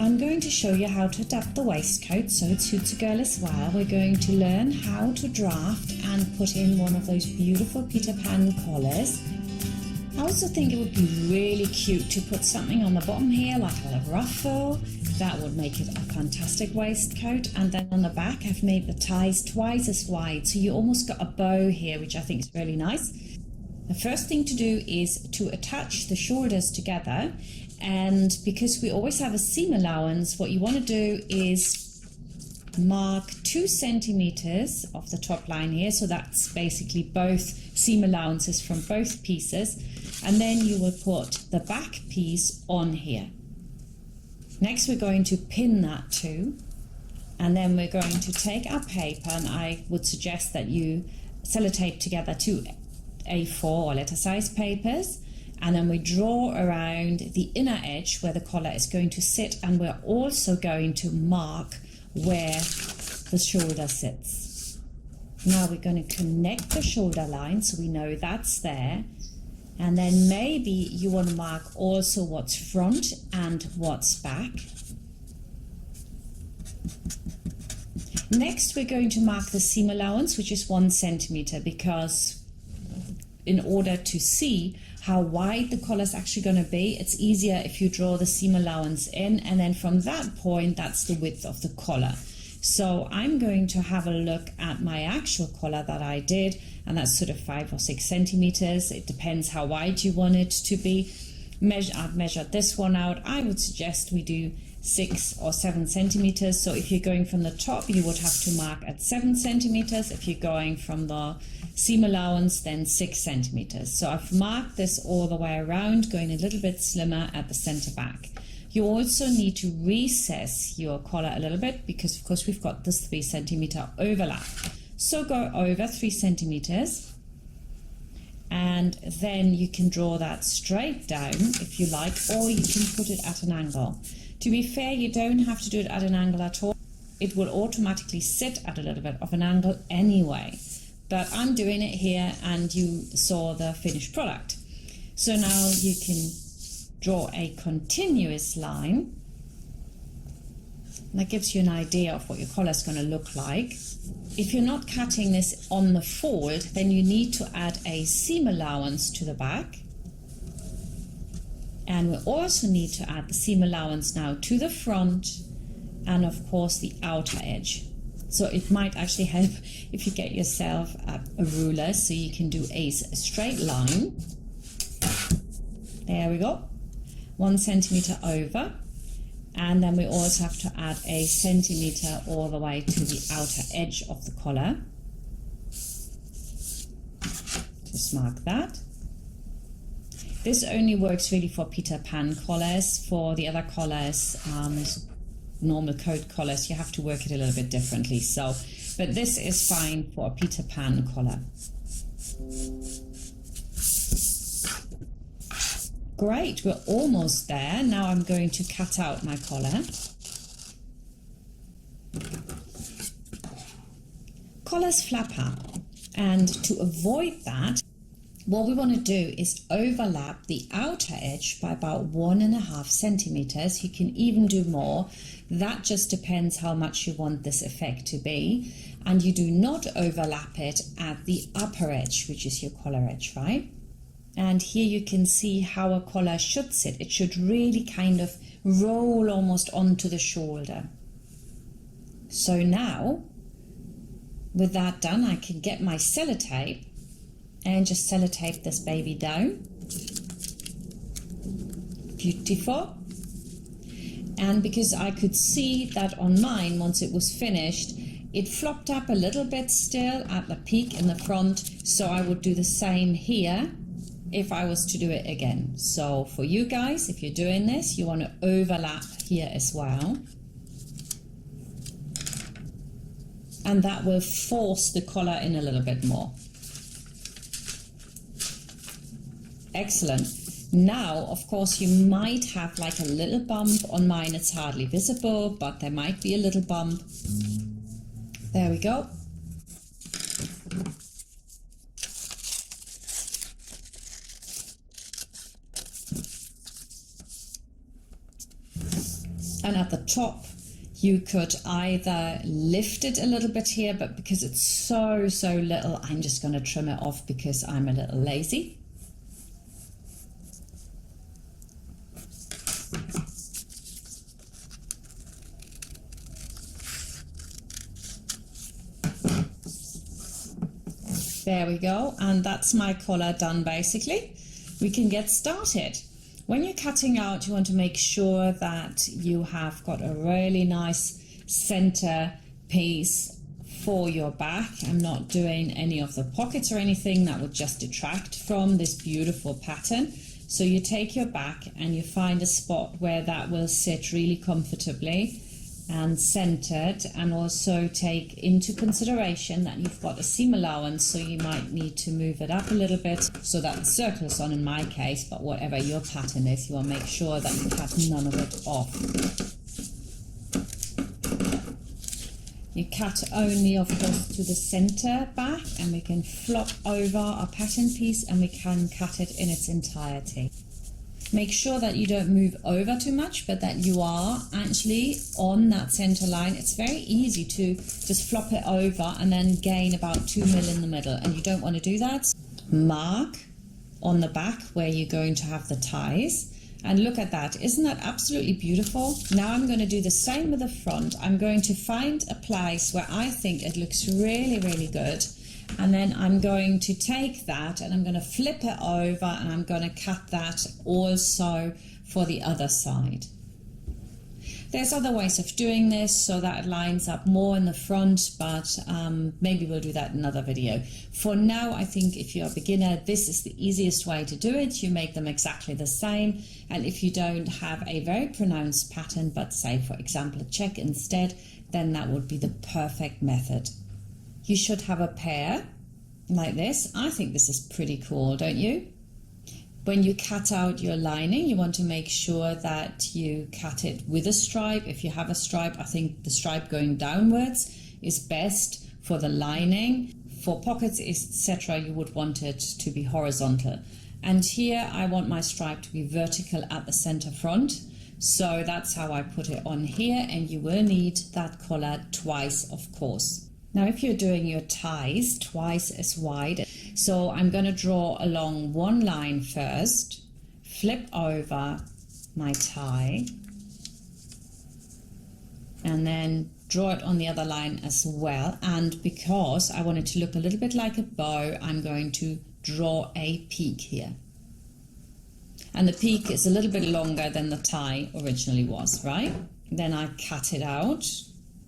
I'm going to show you how to adapt the waistcoat so it suits a girl as well. We're going to learn how to draft and put in one of those beautiful Peter Pan collars. I also think it would be really cute to put something on the bottom here, like a little ruffle. That would make it a fantastic waistcoat. And then on the back, I've made the ties twice as wide, so you almost got a bow here, which I think is really nice. The first thing to do is to attach the shoulders together. And because we always have a seam allowance, what you want to do is mark 2 centimeters of the top line here. So that's basically both seam allowances from both pieces. And then you will put the back piece on here. Next, we're going to pin that too. And then we're going to take our paper, and I would suggest that you sellotape together 2 A4 or letter size papers. And then we draw around the inner edge where the collar is going to sit, and we're also going to mark where the shoulder sits. Now we're going to connect the shoulder line so we know that's there, and then maybe you want to mark also what's front and what's back. Next, we're going to mark the seam allowance, which is 1 centimeter, because in order to see how wide the collar is actually going to be, it's easier if you draw the seam allowance in, and then from that point, that's the width of the collar. So I'm going to have a look at my actual collar that I did, and that's sort of 5 or 6 centimeters. It depends how wide you want it to be. I've measured this one out. I would suggest we do 6 or 7 centimeters. So if you're going from the top, you would have to mark at 7 centimeters. If you're going from the seam allowance, then 6 centimeters. So I've marked this all the way around, going a little bit slimmer at the center back. You also need to recess your collar a little bit because of course we've got this 3 centimeter overlap. So go over 3 centimeters, and then you can draw that straight down if you like, or you can put it at an angle. To be fair, you don't have to do it at an angle at all. It will automatically sit at a little bit of an angle anyway. But I'm doing it here, and you saw the finished product. So now you can draw a continuous line. That gives you an idea of what your collar is going to look like. If you're not cutting this on the fold, then you need to add a seam allowance to the back. And we also need to add the seam allowance now to the front, and of course the outer edge. So it might actually help if you get yourself a ruler so you can do a straight line. There we go, 1 centimeter over. And then we also have to add a centimeter all the way to the outer edge of the collar. Just mark that. This only works really for Peter Pan collars. For the other collars, normal coat collars, you have to work it a little bit differently. So, but this is fine for a Peter Pan collar. Great, we're almost there. Now I'm going to cut out my collar. Collars flap up, and to avoid that, what we want to do is overlap the outer edge by about 1.5 centimeters. You can even do more. That just depends how much you want this effect to be. And you do not overlap it at the upper edge, which is your collar edge, right? And here you can see how a collar should sit. It should really kind of roll almost onto the shoulder. So now, with that done, I can get my sellotape and just sellotape this baby down. Beautiful. And because I could see that on mine, once it was finished, it flopped up a little bit still at the peak in the front. So I would do the same here if I was to do it again. So for you guys, if you're doing this, you want to overlap here as well. And that will force the collar in a little bit more. Excellent. Now, of course, you might have like a little bump. On mine, it's hardly visible, but there might be a little bump. There we go. And at the top, you could either lift it a little bit here, but because it's so little, I'm just going to trim it off because I'm a little lazy. There we go, and that's my collar done basically. We can get started. When you're cutting out, you want to make sure that you have got a really nice center piece for your back. I'm not doing any of the pockets or anything, that would just detract from this beautiful pattern. So you take your back and you find a spot where that will sit really comfortably and centered, and also take into consideration that you've got a seam allowance, so you might need to move it up a little bit so that circles on in my case, but whatever your pattern is, you want to make sure that you cut none of it off. You cut only, of course, to the center back, and we can flop over our pattern piece and we can cut it in its entirety. Make sure that you don't move over too much, but that you are actually on that center line. It's very easy to just flop it over and then gain about 2 mil in the middle, and you don't want to do that. Mark on the back where you're going to have the ties, and look at that. Isn't that absolutely beautiful? Now I'm going to do the same with the front. I'm going to find a place where I think it looks really good, and then I'm going to take that and I'm going to flip it over and I'm going to cut that also for the other side. There's other ways of doing this so that it lines up more in the front, but maybe we'll do that in another video. For now, I think if you're a beginner, this is the easiest way to do it. You make them exactly the same, and if you don't have a very pronounced pattern, but say for example a check instead, then that would be the perfect method. You should have a pair like this. I think this is pretty cool, don't you? When you cut out your lining, you want to make sure that you cut it with a stripe. If you have a stripe, I think the stripe going downwards is best for the lining. For pockets, etc., you would want it to be horizontal. And here I want my stripe to be vertical at the center front. So that's how I put it on here, and you will need that collar twice, of course. Now if you're doing your ties, twice as wide. So I'm going to draw along one line first, flip over my tie, and then draw it on the other line as well. And because I want it to look a little bit like a bow, I'm going to draw a peak here. And the peak is a little bit longer than the tie originally was, right? Then I cut it out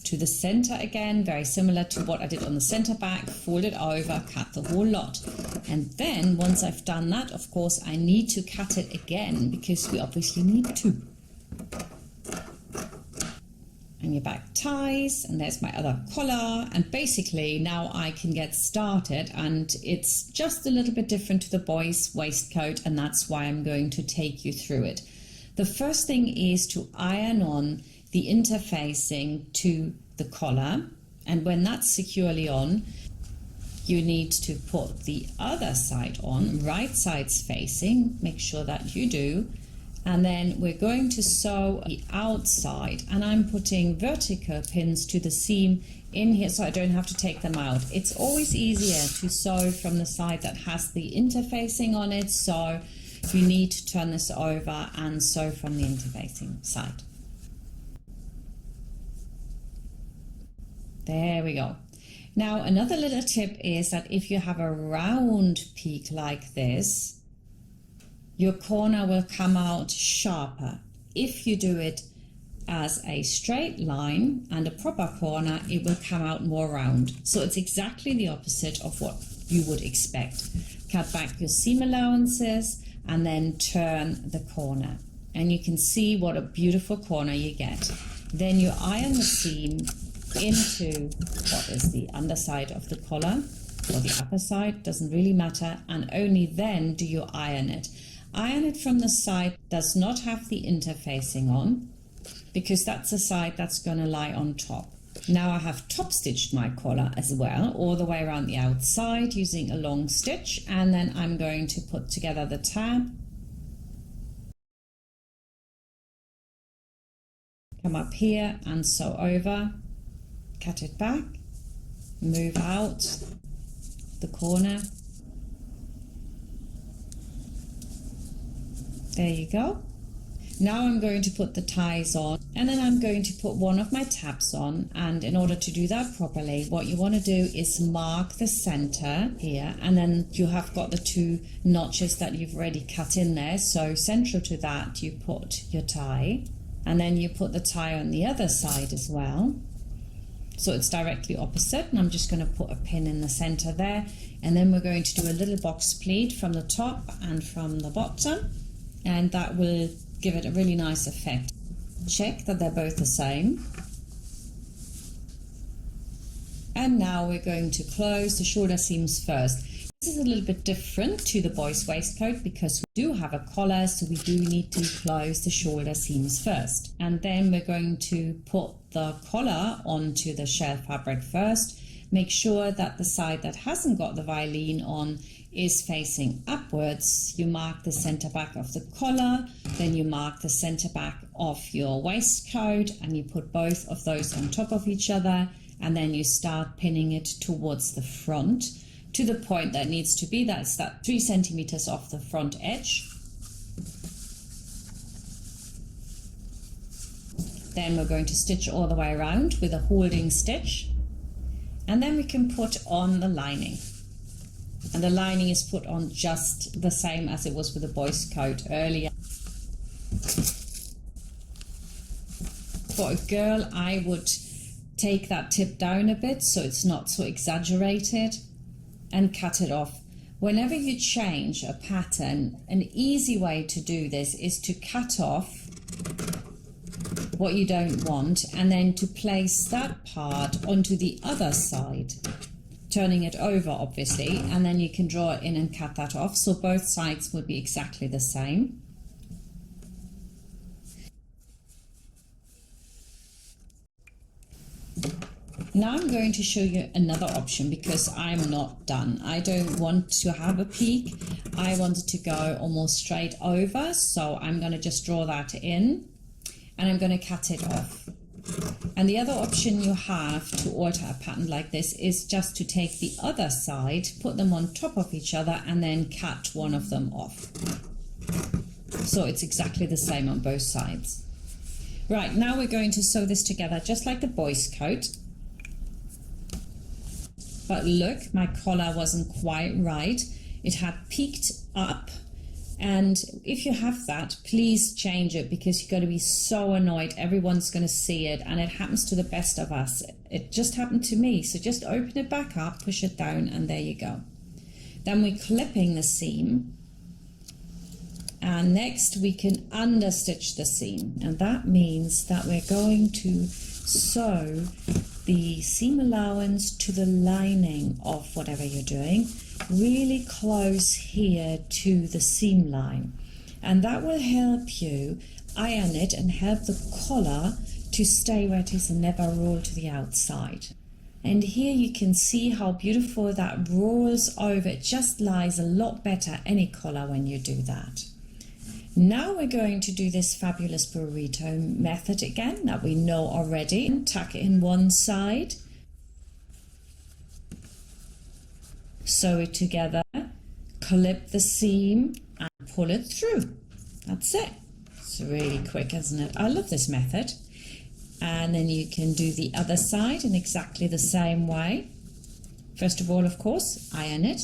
to the center again, very similar to what I did on the center back, fold it over, cut the whole lot. And then once I've done that, of course, I need to cut it again because we obviously need to. And your back ties, and there's my other collar, and basically now I can get started, and it's just a little bit different to the boys' waistcoat, and that's why I'm going to take you through it. The first thing is to iron on the interfacing to the collar, and when that's securely on, you need to put the other side on, right sides facing, make sure that you do, and then we're going to sew the outside, and I'm putting vertical pins to the seam in here so I don't have to take them out. It's always easier to sew from the side that has the interfacing on it, so you need to turn this over and sew from the interfacing side. There we go. Now another little tip is that if you have a round peak like this, your corner will come out sharper. If you do it as a straight line and a proper corner, it will come out more round. So it's exactly the opposite of what you would expect. Cut back your seam allowances and then turn the corner. And you can see what a beautiful corner you get. Then you iron the seam into what is the underside of the collar or the upper side, doesn't really matter, and only then do you iron it. Iron it from the side does not have the interfacing on, because that's the side that's going to lie on top. Now I have top stitched my collar as well, all the way around the outside using a long stitch, and then I'm going to put together the tab. come up here and sew over, cut it back, move out the corner. There you go. Now I'm going to put the ties on, and then I'm going to put one of my tabs on, and in order to do that properly, what you want to do is mark the center here, and then you have got the 2 notches that you've already cut in there. So central to that you put your tie, and then you put the tie on the other side as well, so it's directly opposite. And I'm just going to put a pin in the center there, and then we're going to do a little box pleat from the top and from the bottom, and that will give it a really nice effect. Check that they're both the same. And now we're going to close the shoulder seams first. This is a little bit different to the boys' waistcoat because we do have a collar, so we do need to close the shoulder seams first. And then we're going to put the collar onto the shell fabric first. Make sure that the side that hasn't got the violin on is facing upwards. You mark the center back of the collar, then you mark the center back of your waistcoat, and you put both of those on top of each other, and then you start pinning it towards the front to the point that needs to be, that's that 3 centimeters off the front edge. Then we're going to stitch all the way around with a holding stitch, and then we can put on the lining. And the lining is put on just the same as it was with the boys' coat earlier. For a girl, I would take that tip down a bit so it's not so exaggerated, and cut it off. Whenever you change a pattern, an easy way to do this is to cut off what you don't want, and then to place that part onto the other side, turning it over obviously, and then you can draw it in and cut that off, so both sides will be exactly the same. Now I'm going to show you another option because I'm not done. I don't want to have a peak. I wanted to go almost straight over, so I'm going to just draw that in and I'm going to cut it off. And the other option you have to alter a pattern like this is just to take the other side, put them on top of each other, and then cut one of them off. So it's exactly the same on both sides. Right, now we're going to sew this together just like the boys' coat. But look, my collar wasn't quite right. It had peaked up. And if you have that, please change it because you're going to be so annoyed. Everyone's going to see it, and it happens to the best of us. It just happened to me. So just open it back up, push it down, and there you go. Then we're clipping the seam. And next we can understitch the seam. And that means that we're going to sew the seam allowance to the lining of whatever you're doing, really close here to the seam line, and that will help you iron it and help the collar to stay where it is and never roll to the outside. And here you can see how beautiful that rolls over. It just lies a lot better any collar when you do that. Now we're going to do this fabulous burrito method again that we know already. Tuck it in one side, sew it together, clip the seam and pull it through. That's it. It's really quick, isn't it? I love this method. And then you can do the other side in exactly the same way. First of all, of course, iron it.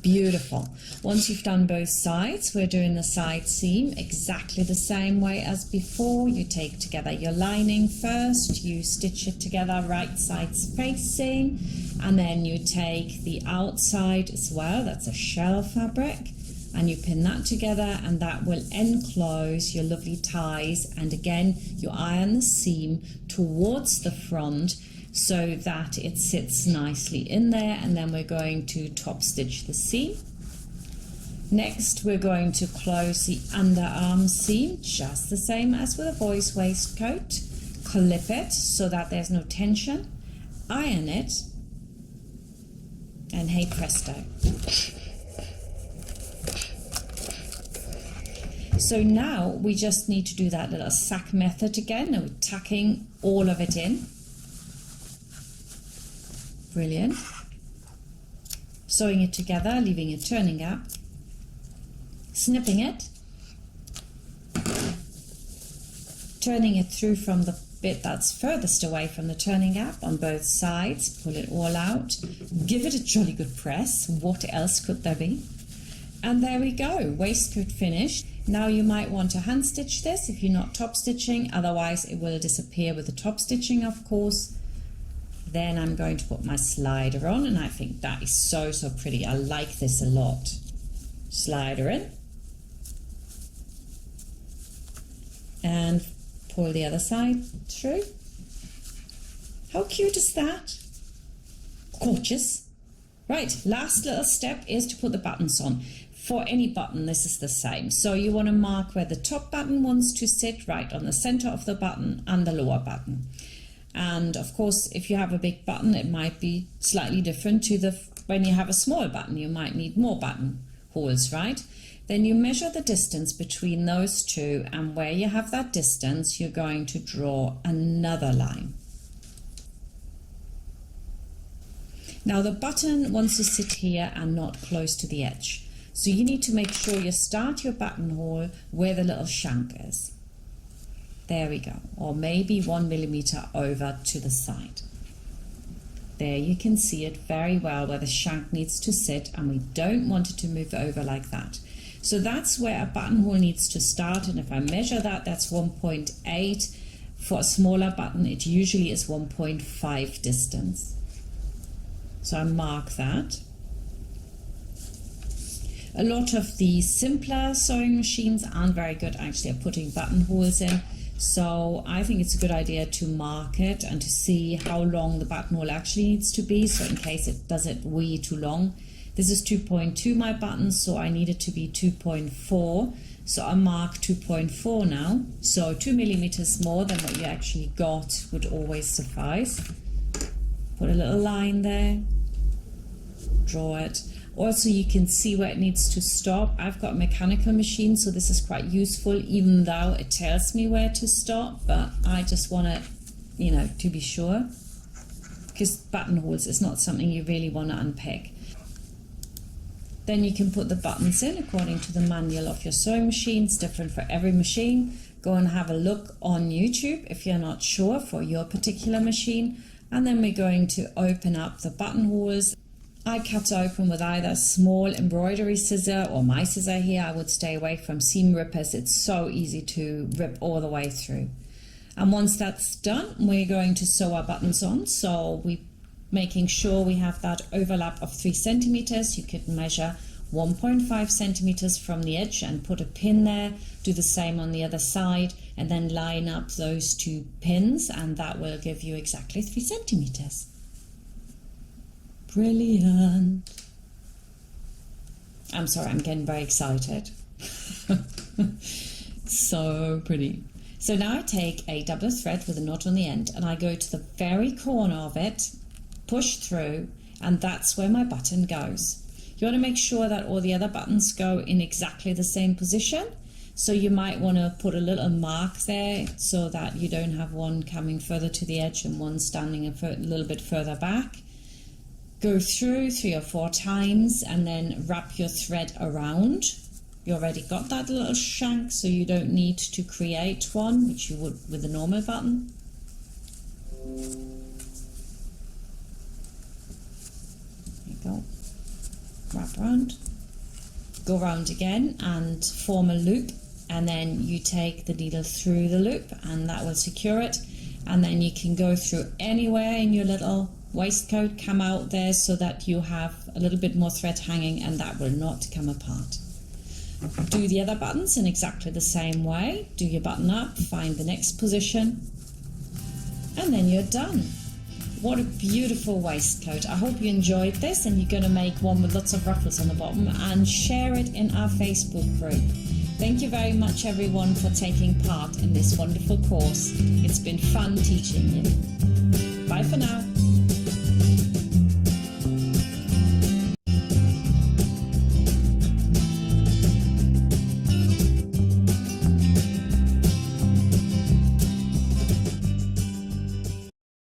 Beautiful. Once you've done both sides, we're doing the side seam exactly the same way as before. You take together your lining first, you stitch it together right sides facing, and then you take the outside as well, that's a shell fabric, and you pin that together, and that will enclose your lovely ties. And again, you iron the seam towards the front so that it sits nicely in there, and then we're going to top stitch the seam. Next we're going to close the underarm seam just the same as with a boy's waistcoat. Clip it so that there's no tension, iron it, and hey presto. So now we just need to do that little sack method again. Now we're tucking all of it in. Brilliant. Sewing it together, leaving a turning gap, snipping it, turning it through from the bit that's furthest away from the turning gap on both sides, pull it all out, give it a jolly good press. What else could there be? And there we go, waistcoat finished. Now you might want to hand stitch this if you're not top stitching, otherwise it will disappear with the top stitching, of course. Then I'm going to put my slider on, and I think that is so pretty. I like this a lot. Slider in and pull the other side through. How cute is that? Gorgeous. Right, last little step is to put the buttons on. For any button, this is the same. So you want to mark where the top button wants to sit, right on the center of the button, and the lower button. And of course, if you have a big button, it might be slightly different to when you have a small button. You might need more buttonholes, right? Then you measure the distance between those two, and where you have that distance, you're going to draw another line. Now the button wants to sit here and not close to the edge. So you need to make sure you start your buttonhole where the little shank is. There we go, or maybe 1 millimeter over to the side. There you can see it very well where the shank needs to sit, and we don't want it to move over like that. So that's where a buttonhole needs to start, and if I measure that, that's 1.8. For a smaller button, it usually is 1.5 distance. So I mark that. A lot of the simpler sewing machines aren't very good actually at putting buttonholes in. So I think it's a good idea to mark it and to see how long the buttonhole actually needs to be, so in case it does it way too long. This is 2.2 my button, so I need it to be 2.4. So I mark 2.4 now. So 2 millimeters more than what you actually got would always suffice. Put a little line there, draw it. Also, you can see where it needs to stop. I've got a mechanical machine, so this is quite useful, even though it tells me where to stop, but I just want to, to be sure, because buttonholes is not something you really want to unpick. Then you can put the buttons in according to the manual of your sewing machine. It's different for every machine. Go and have a look on YouTube if you're not sure for your particular machine. And then we're going to open up the buttonholes. I cut open with either a small embroidery scissor or my scissor here. I would stay away from seam rippers. It's so easy to rip all the way through. And once that's done, we're going to sew our buttons on. So we're making sure we have that overlap of 3 centimeters. You could measure 1.5 centimeters from the edge and put a pin there. Do the same on the other side and then line up those 2 pins, and that will give you exactly 3 centimeters. Brilliant. I'm sorry, I'm getting very excited. So pretty. So now I take a double thread with a knot on the end, and I go to the very corner of it, push through, and that's where my button goes. You want to make sure that all the other buttons go in exactly the same position. So you might want to put a little mark there so that you don't have one coming further to the edge and one standing a little bit further back. Go through 3 or 4 times and then wrap your thread around. You already got that little shank, so you don't need to create one, which you would with a normal button. There you go. Wrap around. Go around again and form a loop, and then you take the needle through the loop and that will secure it, and then you can go through anywhere in your little waistcoat, come out there so that you have a little bit more thread hanging and that will not come apart. Do the other buttons in exactly the same way. Do your button up, find the next position, and then you're done. What a beautiful waistcoat. I hope you enjoyed this, and you're going to make one with lots of ruffles on the bottom and share it in our Facebook group. Thank you very much everyone for taking part in this wonderful course. It's been fun teaching you. Bye for now.